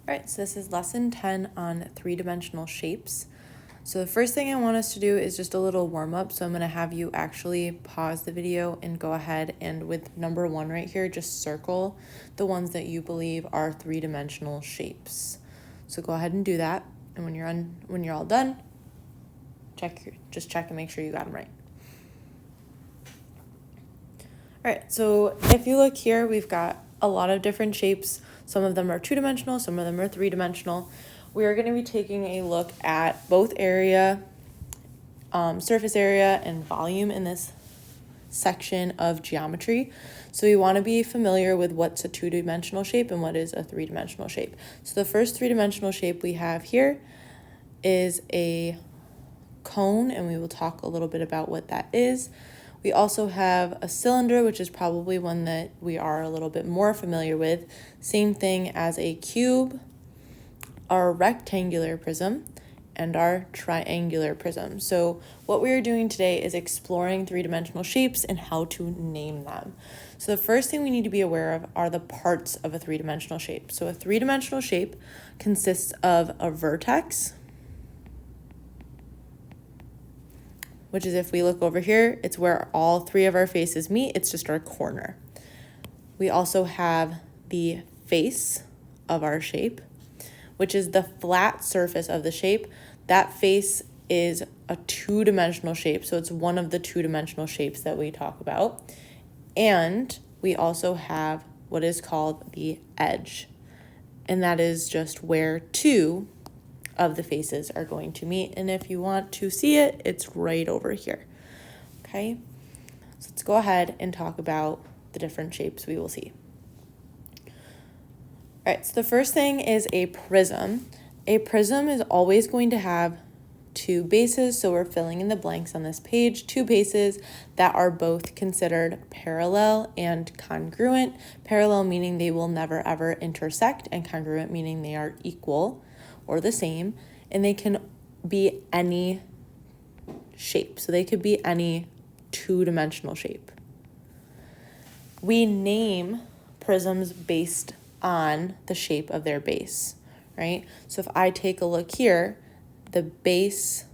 All right, so this is lesson 10 on three-dimensional shapes. So the first thing I want us to do is just a little warm-up. So I'm going to have you actually pause the video and go ahead and with number 1 right here, just circle the ones that you believe are three-dimensional shapes. So go ahead and do that. And when you're all done, just check and make sure you got them right. All right, so if you look here, we've got a lot of different shapes. Some of them are two-dimensional, some of them are three-dimensional. We are going to be taking a look at both area, surface area, and volume in this section of geometry. So we want to be familiar with what's a two-dimensional shape and what is a three-dimensional shape. So the first three-dimensional shape we have here is a cone, and we will talk a little bit about what that is. We also have a cylinder, which is probably one that we are a little bit more familiar with. Same thing as a cube, our rectangular prism, and our triangular prism. So what we are doing today is exploring three-dimensional shapes and how to name them. So the first thing we need to be aware of are the parts of a three-dimensional shape. So a three-dimensional shape consists of a vertex, which is if we look over here, it's where all three of our faces meet. It's just our corner. We also have the face of our shape, which is the flat surface of the shape. That face is a two-dimensional shape, so it's one of the two-dimensional shapes that we talk about. And we also have what is called the edge, and that is just where two of the faces are going to meet. And if you want to see it, it's right over here. Okay, so let's go ahead and talk about the different shapes we will see. All right, so the first thing is a prism. A prism is always going to have two bases, so we're filling in the blanks on this page, two bases that are both considered parallel and congruent. Parallel meaning they will never ever intersect, and congruent meaning they are equal or the same, and they can be any shape. So they could be any two-dimensional shape. We name prisms based on the shape of their base, right? So if I take a look here, the base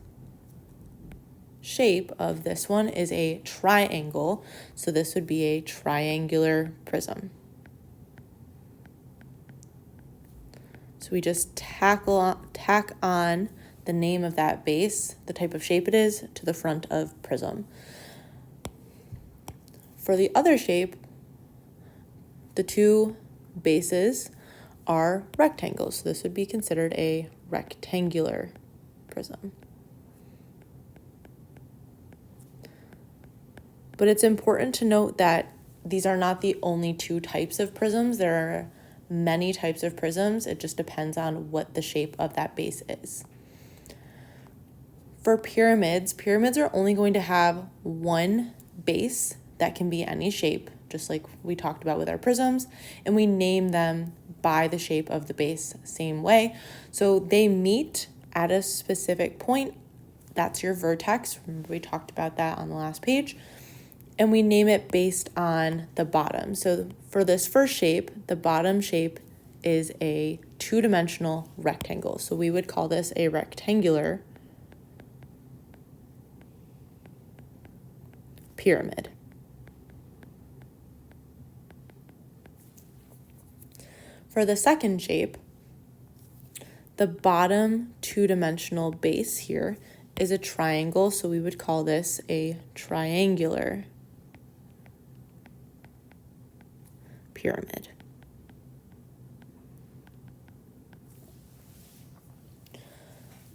shape of this one is a triangle, so this would be a triangular prism. So we just tack on the name of that base, the type of shape it is, to the front of prism. For the other shape, the two bases are rectangles, so this would be considered a rectangular prism. But it's important to note that these are not the only two types of prisms. There are many types of prisms. It just depends on what the shape of that base is. For pyramids are only going to have one base that can be any shape, just like we talked about with our prisms, and we name them by the shape of the base same way. So they meet at a specific point. That's your vertex. Remember we talked about that on the last page. And we name it based on the bottom. So for this first shape, the bottom shape is a two-dimensional rectangle. So we would call this a rectangular pyramid. For the second shape, the bottom two-dimensional base here is a triangle, so we would call this a triangular pyramid.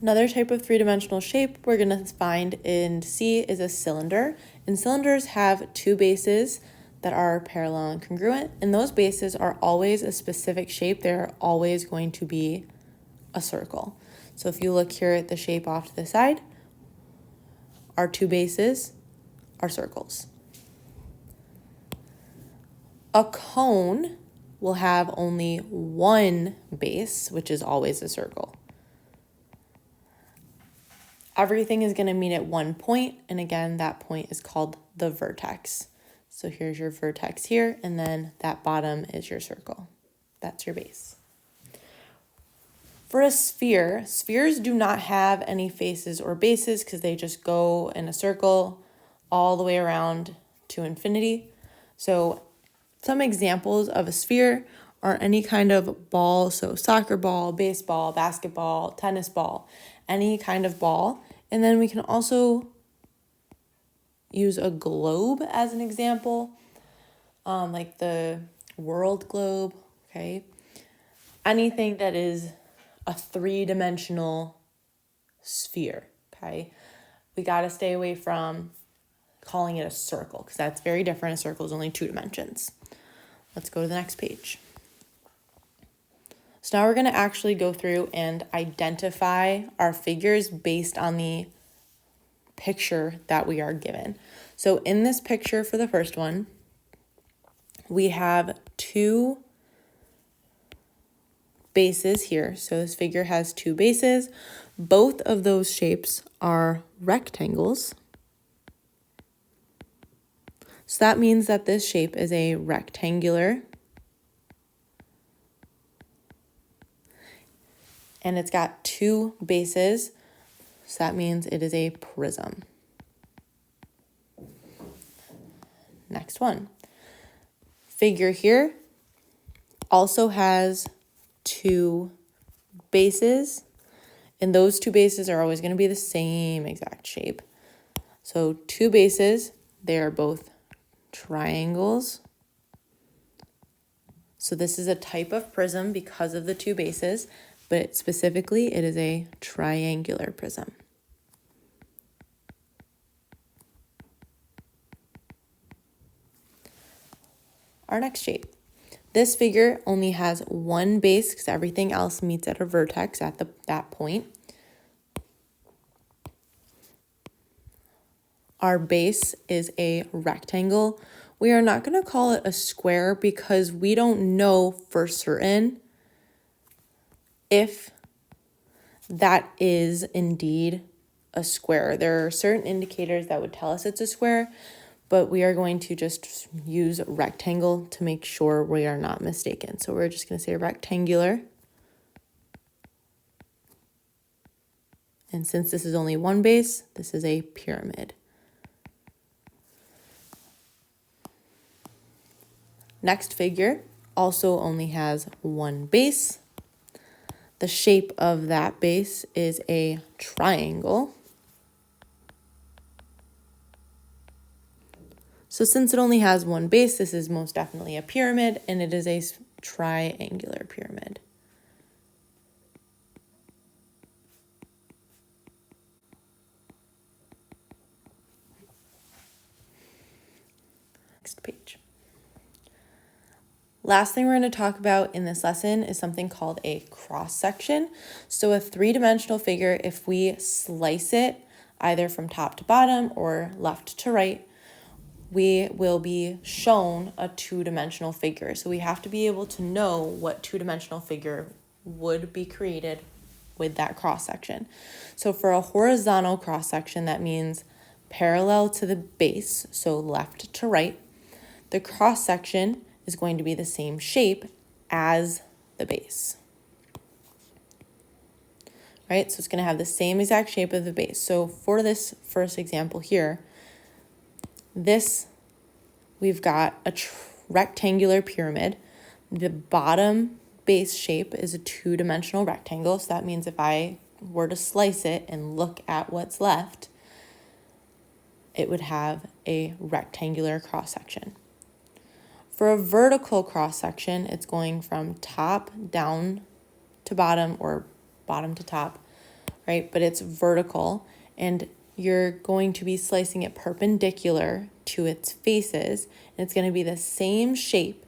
Another type of three-dimensional shape we're going to find and see is a cylinder. And cylinders have two bases that are parallel and congruent, and those bases are always a specific shape. They're always going to be a circle. So if you look here at the shape off to the side, our two bases are circles. A cone will have only one base, which is always a circle. Everything is going to meet at one point, and again, that point is called the vertex. So here's your vertex here, and then that bottom is your circle. That's your base. For a sphere, spheres do not have any faces or bases because they just go in a circle all the way around to infinity. So some examples of a sphere are any kind of ball, so soccer ball, baseball, basketball, tennis ball, any kind of ball. And then we can also use a globe as an example, like the world globe, okay? Anything that is a three-dimensional sphere, okay? We got to stay away from calling it a circle because that's very different. A circle is only 2 dimensions. Let's go to the next page. So now we're going to actually go through and identify our figures based on the picture that we are given. So in this picture for the first one, we have 2 bases here. So this figure has 2 bases. Both of those shapes are rectangles. So that means that this shape is a rectangular. And it's got 2 bases. So that means it is a prism. Next one. Figure here also has 2 bases, and those 2 bases are always going to be the same exact shape. So 2 bases, they are both triangles. So this is a type of prism because of the 2 bases, but specifically it is a triangular prism. Our next shape. This figure only has 1 base because everything else meets at a vertex at that point. Our base is a rectangle. We are not going to call it a square because we don't know for certain if that is indeed a square. There are certain indicators that would tell us it's a square, but we are going to just use rectangle to make sure we are not mistaken. So we're just going to say rectangular. And since this is only 1 base, this is a pyramid. Next figure also only has 1 base. The shape of that base is a triangle. So since it only has 1 base, this is most definitely a pyramid, and it is a triangular pyramid. Next page. Last thing we're going to talk about in this lesson is something called a cross section. So a 3-dimensional figure, if we slice it either from top to bottom or left to right, we will be shown a 2-dimensional figure. So we have to be able to know what 2-dimensional figure would be created with that cross section. So for a horizontal cross section, that means parallel to the base, so left to right, the cross section is going to be the same shape as the base. Right? So it's going to have the same exact shape of the base. So for this first example here, we've got a rectangular pyramid. The bottom base shape is a 2-dimensional rectangle. So that means if I were to slice it and look at what's left, it would have a rectangular cross section. For a vertical cross section, it's going from top down to bottom or bottom to top, right? But it's vertical, and you're going to be slicing it perpendicular to its faces, and it's going to be the same shape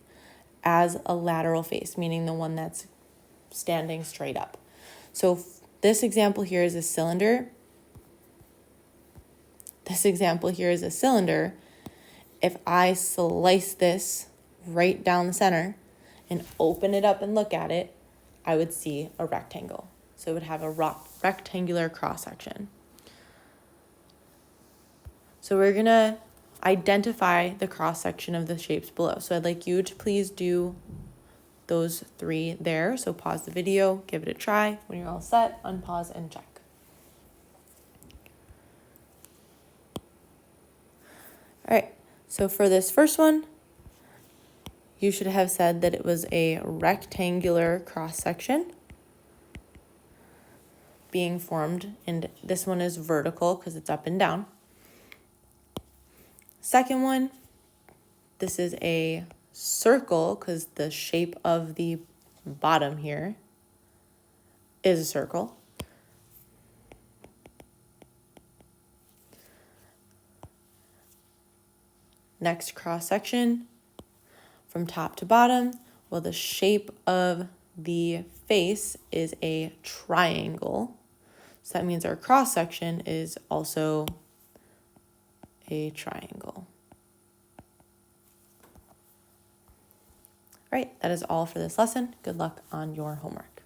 as a lateral face, meaning the one that's standing straight up. So this example here is a cylinder. This example here is a cylinder. If I slice this right down the center and open it up and look at it, I would see a rectangle. So it would have a rectangular cross section. So we're going to identify the cross section of the shapes below. So I'd like you to please do those three there. So pause the video, give it a try. When you're all set, unpause and check. All right, so for this first one, you should have said that it was a rectangular cross-section being formed, and this one is vertical because it's up and down. Second one, this is a circle because the shape of the bottom here is a circle. Next cross-section, from top to bottom, well, the shape of the face is a triangle. So that means our cross-section is also a triangle. All right, that is all for this lesson. Good luck on your homework.